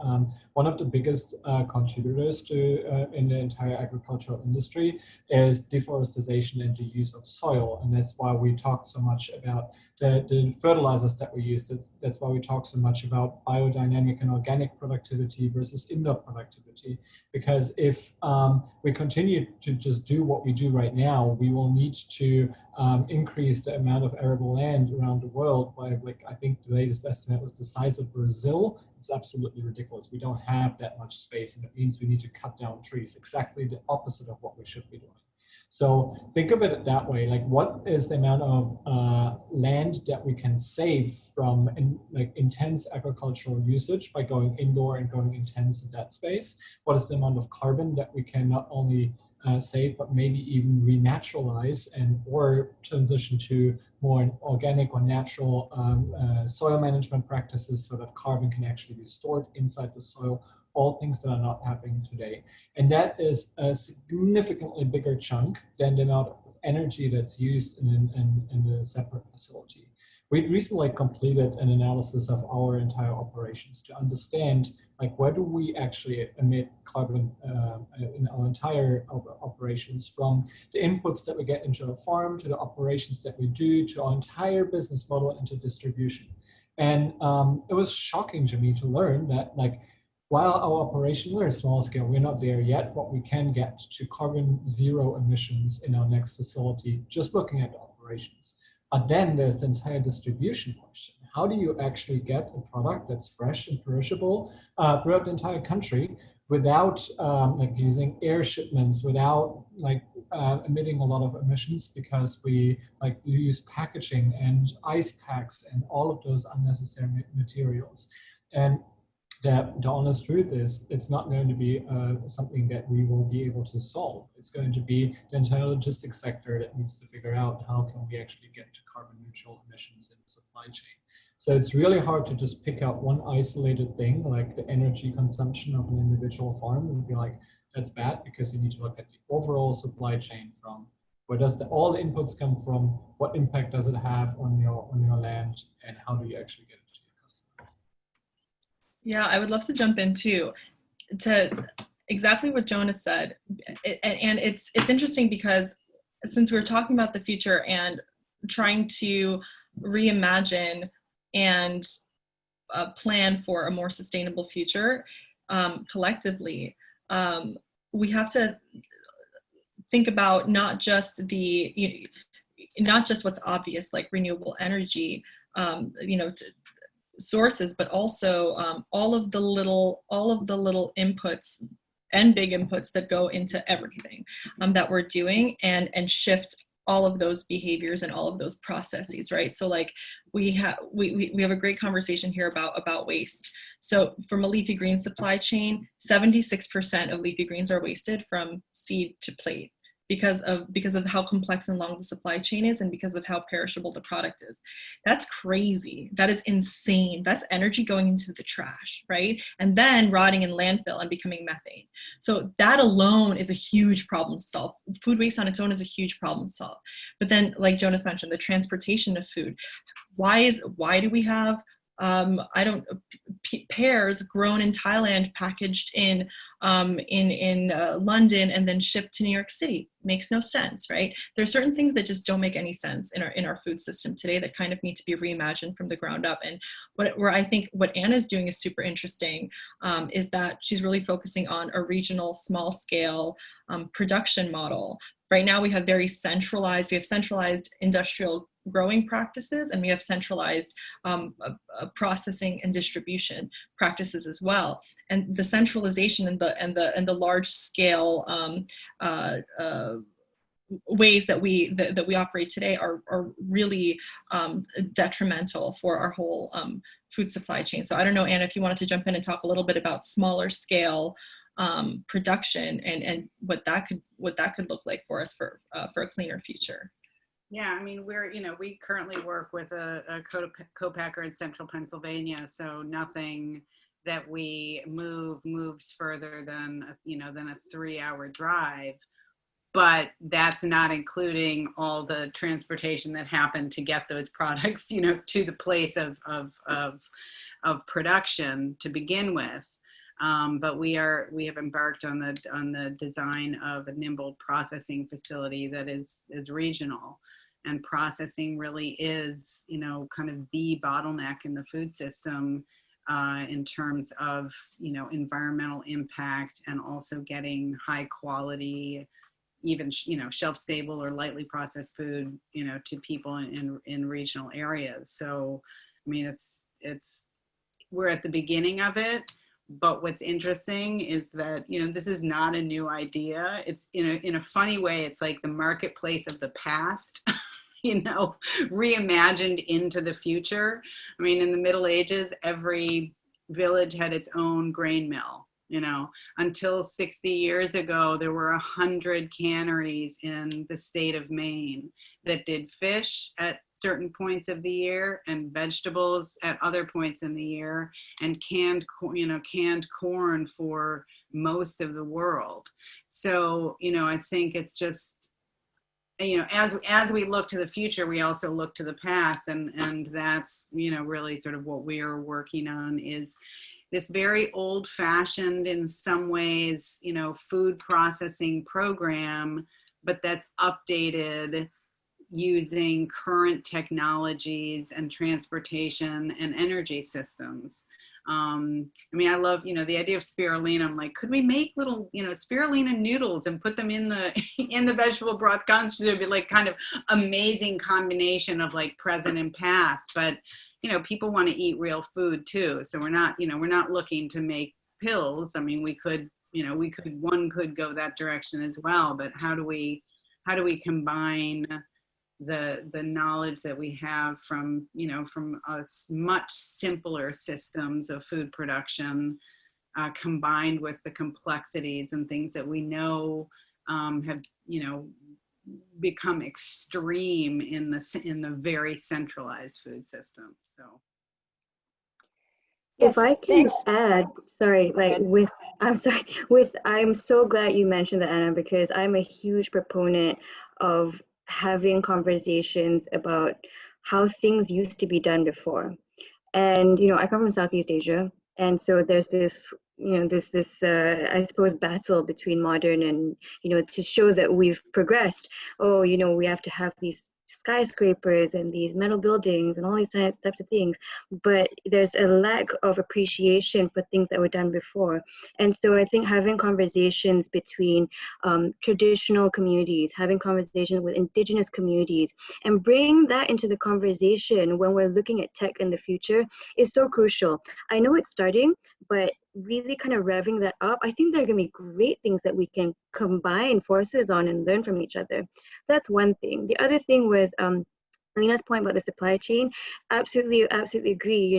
one of the biggest contributors to in the entire agricultural industry is deforestation and the use of soil. And that's why we talked so much about the fertilizers that we use. That's why we talk so much about biodynamic and organic productivity versus indoor productivity. Because if we continue to just do what we do right now, we will need to increase the amount of arable land around the world by, like, I think the latest estimate was the size of Brazil. It's absolutely ridiculous. We don't have that much space, and it means we need to cut down trees, exactly the opposite of what we should be doing. So think of it that way, like what is the amount of land that we can save from intense agricultural usage by going indoor and going intense in that space? What is the amount of carbon that we can not only save, but maybe even renaturalize and or transition to more organic or natural soil management practices so that carbon can actually be stored inside the soil, all things that are not happening today. And that is a significantly bigger chunk than the amount of energy that's used in the separate facility. We recently completed an analysis of our entire operations to understand, like, where do we actually emit carbon in our entire operations, from the inputs that we get into the farm to the operations that we do to our entire business model into distribution. And it was shocking to me to learn that, like, while our operations are small scale, we're not there yet, but we can get to carbon zero emissions in our next facility, just looking at the operations. But then there's the entire distribution question. How do you actually get a product that's fresh and perishable throughout the entire country without using air shipments, without emitting a lot of emissions, because we use packaging and ice packs and all of those unnecessary materials. And the honest truth is, it's not going to be something that we will be able to solve. It's going to be the entire logistics sector that needs to figure out how can we actually get to carbon neutral emissions in the supply chain. So it's really hard to just pick out one isolated thing, like the energy consumption of an individual farm, and be like, that's bad, because you need to look at the overall supply chain, from where does all the inputs come from, what impact does it have on your land, and how do you actually get it to your customers. Yeah, I would love to jump in too, to exactly what Jonas said. And it's interesting because since we're talking about the future and trying to reimagine and plan for a more sustainable future collectively, we have to think about not just what's obvious, like renewable energy, sources, but also all of the little inputs and big inputs that go into everything that we're doing, and shift all of those behaviors and all of those processes, right? So like we have a great conversation here about waste. So from a leafy green supply chain, 76% of leafy greens are wasted from seed to plate, because of how complex and long the supply chain is, and because of how perishable the product is. That's crazy. That is insane. That's energy going into the trash, right? And then rotting in landfill and becoming methane. So that alone is a huge problem to solve. Food waste on its own is a huge problem to solve. But then, like Jonas mentioned, the transportation of food. Why do we have I don't pears grown in Thailand, packaged in London, and then shipped to New York City. Makes no sense, right? There are certain things that just don't make any sense in our food system today that kind of need to be reimagined from the ground up. And where I think what Anna's doing is super interesting, is that she's really focusing on a regional, small scale production model. Right now we have centralized industrial growing practices, and we have centralized processing and distribution practices as well. And the centralization and the large scale ways that we operate today are really detrimental for our whole food supply chain. So I don't know, Anna, if you wanted to jump in and talk a little bit about smaller scale production and what that could look like for us for a cleaner future. Yeah, I mean, we currently work with a co-packer in central Pennsylvania, so nothing that we moves further than a 3-hour drive. But that's not including all the transportation that happened to get those products, to the place of production to begin with. But we have embarked on the design of a nimble processing facility that is regional, and processing really is, kind of the bottleneck in the food system in terms of, environmental impact, and also getting high quality, even, shelf stable or lightly processed food, to people in regional areas. So, I mean, we're at the beginning of it. But what's interesting is that, this is not a new idea. It's in a funny way, it's like the marketplace of the past, reimagined into the future. I mean, in the Middle Ages, every village had its own grain mill. Until 60 years ago, there were 100 canneries in the state of Maine that did fish at certain points of the year and vegetables at other points in the year, and canned corn for most of the world. So, I think it's just, as we look to the future, we also look to the past, and that's, really sort of what we are working on is this very old-fashioned, in some ways, food processing program, but that's updated using current technologies and transportation and energy systems. I mean, I love, the idea of spirulina. I'm like, could we make little, spirulina noodles and put them in the vegetable broth concentrate? It'd be like kind of amazing combination of like present and past. But people want to eat real food too. So we're not looking to make pills. I mean, one could go that direction as well. But how do we combine the knowledge that we have from much simpler systems of food production, combined with the complexities and things that we know have become extreme in the very centralized food system. So yes, if I can add, I'm so glad you mentioned that, Anna, because I'm a huge proponent of having conversations about how things used to be done before. And I come from Southeast Asia, and so there's this I suppose battle between modern and to show that we've progressed. We have to have these skyscrapers and these metal buildings and all these types of things, but there's a lack of appreciation for things that were done before. And so I think having conversations between traditional communities, having conversations with indigenous communities, and bring that into the conversation when we're looking at tech in the future is so crucial. I know it's starting, but really kind of revving that up, I think there are going to be great things that we can combine forces on and learn from each other. That's one thing. The other thing was Alina's point about the supply chain. Absolutely agree.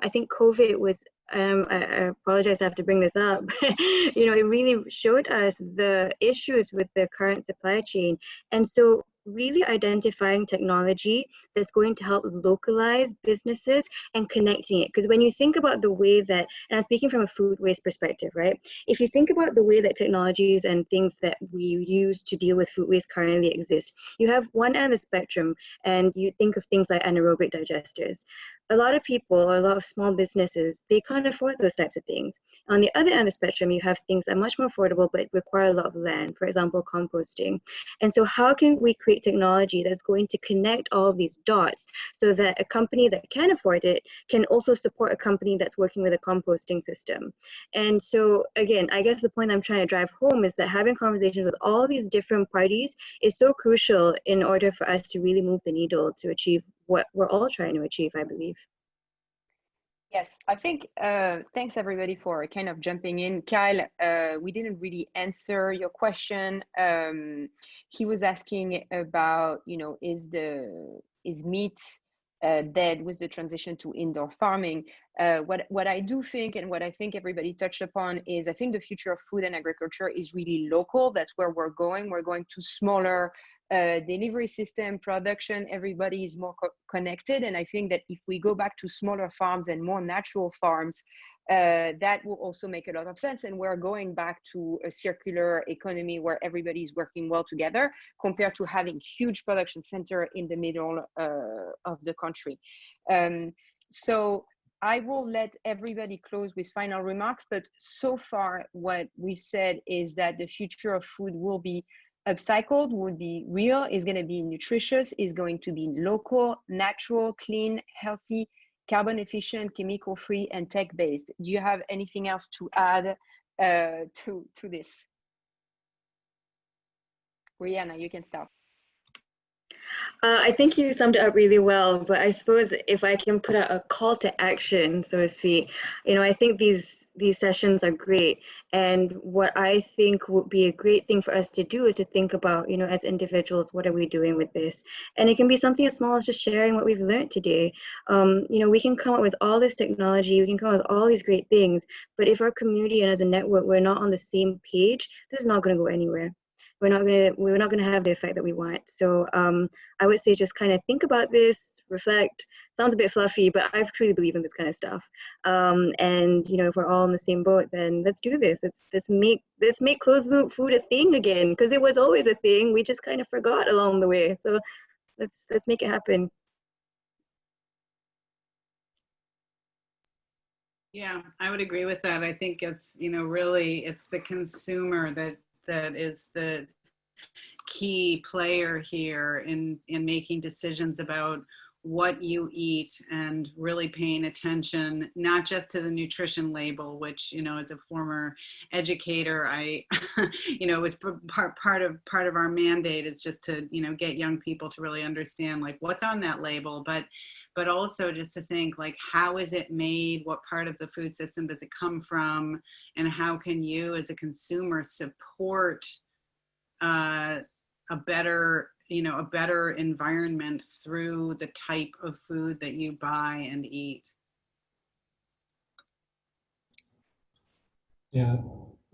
I think COVID was, I apologize I have to bring this up, it really showed us the issues with the current supply chain. And so really identifying technology that's going to help localize businesses and connecting it. Because when you think about the way that, and I'm speaking from a food waste perspective, right? If you think about the way that technologies and things that we use to deal with food waste currently exist, you have one end of the spectrum, and you think of things like anaerobic digesters. a lot of people or a lot of small businesses, they can't afford those types of things. On the other end of the spectrum, you have things that are much more affordable but require a lot of land, for example, composting. And so how can we create technology that's going to connect all of these dots so that a company that can afford it can also support a company that's working with a composting system? And so again, I guess the point I'm trying to drive home is that having conversations with all these different parties is so crucial in order for us to really move the needle to achieve what we're all trying to achieve, I believe. Yes, I think thanks everybody for kind of jumping in. Kyle, we didn't really answer your question. He was asking about, you know, is meat dead with the transition to indoor farming? What I do think, and what I think everybody touched upon, is I think the future of food and agriculture is really local. That's where we're going. We're going to smaller delivery system, production. Everybody is more connected, and I think that if we go back to smaller farms and more natural farms, that will also make a lot of sense. And we're going back to a circular economy where everybody is working well together, compared to having huge production center in the middle of the country. So I will let everybody close with final remarks, but so far what we've said is that the future of food will be upcycled, would be real, is going to be nutritious, is going to be local, natural, clean, healthy, carbon efficient, chemical free, and tech based. Do you have anything else to add to this? Rihanna, you can start. I think you summed it up really well, but I suppose if I can put out a call to action, so to speak, you know, I think these sessions are great. And what I think would be a great thing for us to do is to think about, you know, as individuals, what are we doing with this? And it can be something as small as just sharing what we've learned today. You know, we can come up with all this technology, we can come up with all these great things, but if our community and as a network, we're not on the same page, this is not going to go anywhere. We're not gonna have the effect that we want. So I would say just kind of think about this, reflect. Sounds a bit fluffy, but I truly believe in this kind of stuff. And you know, if we're all in the same boat, then let's do this. Let's make closed loop food a thing again, because it was always a thing. We just kind of forgot along the way. So let's make it happen. Yeah, I would agree with that. I think it's, you know, really it's the consumer that is the key player here in making decisions about what you eat, and really paying attention not just to the nutrition label, which, you know, as a former educator, I you know, it was part of our mandate is just to, you know, get young people to really understand like what's on that label, but also just to think like, how is it made, what part of the food system does it come from, and how can you as a consumer support a better environment through the type of food that you buy and eat. Yeah,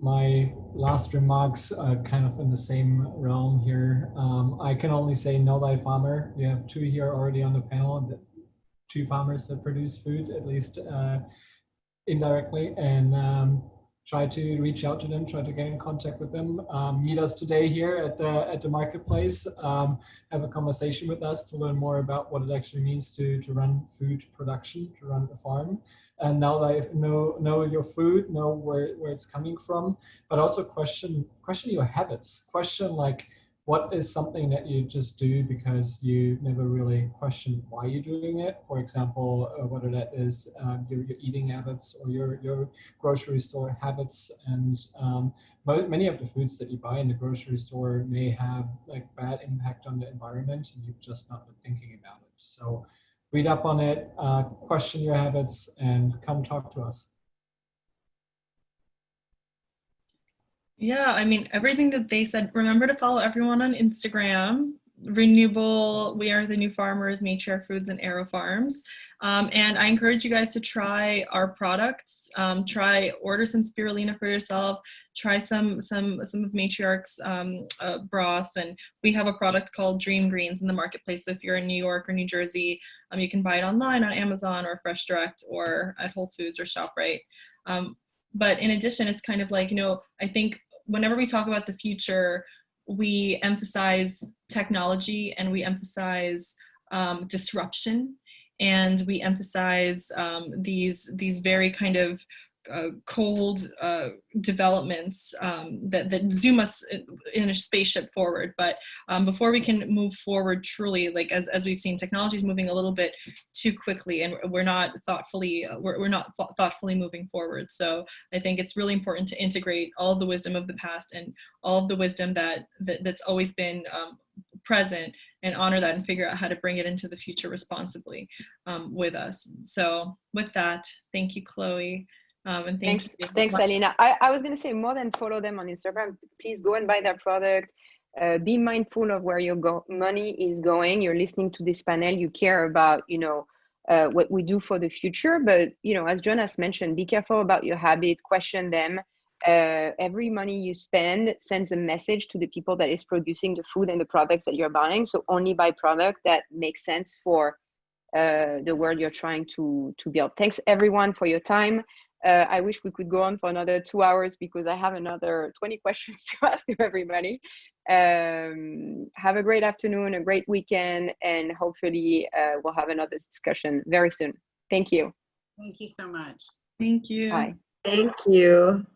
my last remarks are kind of in the same realm here. I can only say know thy farmer. You have two here already on the panel, two farmers that produce food, at least indirectly, and try to reach out to them, try to get in contact with them. Meet us today here at the marketplace. Have a conversation with us to learn more about what it actually means to run food production, to run a farm. And now that I know your food, know where it's coming from, but also question your habits. Question like, what is something that you just do because you never really question why you're doing it? For example, whether that is your eating habits or your grocery store habits. And many of the foods that you buy in the grocery store may have like bad impact on the environment, and you've just not been thinking about it. So read up on it, question your habits, and come talk to us. Yeah, I mean, everything that they said, remember to follow everyone on Instagram, Renewable, We Are the New Farmers, Matriarch Foods, and Arrow Farms. And I encourage you guys to try our products, order some spirulina for yourself, try some of Matriarch's broths, and we have a product called Dream Greens in the marketplace. So if you're in New York or New Jersey, you can buy it online on Amazon or Fresh Direct or at Whole Foods or ShopRite. But in addition, it's kind of like, you know, I think whenever we talk about the future, we emphasize technology and we emphasize disruption. and we emphasize these very kind of cold developments that zoom us in a spaceship forward. But before we can move forward truly, like as we've seen, technology is moving a little bit too quickly, and we're not thoughtfully moving forward. So I think it's really important to integrate all of the wisdom of the past and all of the wisdom that's always been present, and honor that and figure out how to bring it into the future responsibly with us. So with that, thank you, Chloe. And thanks, Alina. I was going to say, more than follow them on Instagram, please go and buy their product. Be mindful of where your money is going. You're listening to this panel. You care about, what we do for the future. But, as Jonas mentioned, be careful about your habit. Question them. Every money you spend sends a message to the people that is producing the food and the products that you're buying. So only buy product that makes sense for the world you're trying to build. Thanks, everyone, for your time. I wish we could go on for another 2 hours because I have another 20 questions to ask everybody. Have a great afternoon, a great weekend, and hopefully we'll have another discussion very soon. Thank you. Thank you so much. Thank you. Bye. Thank you.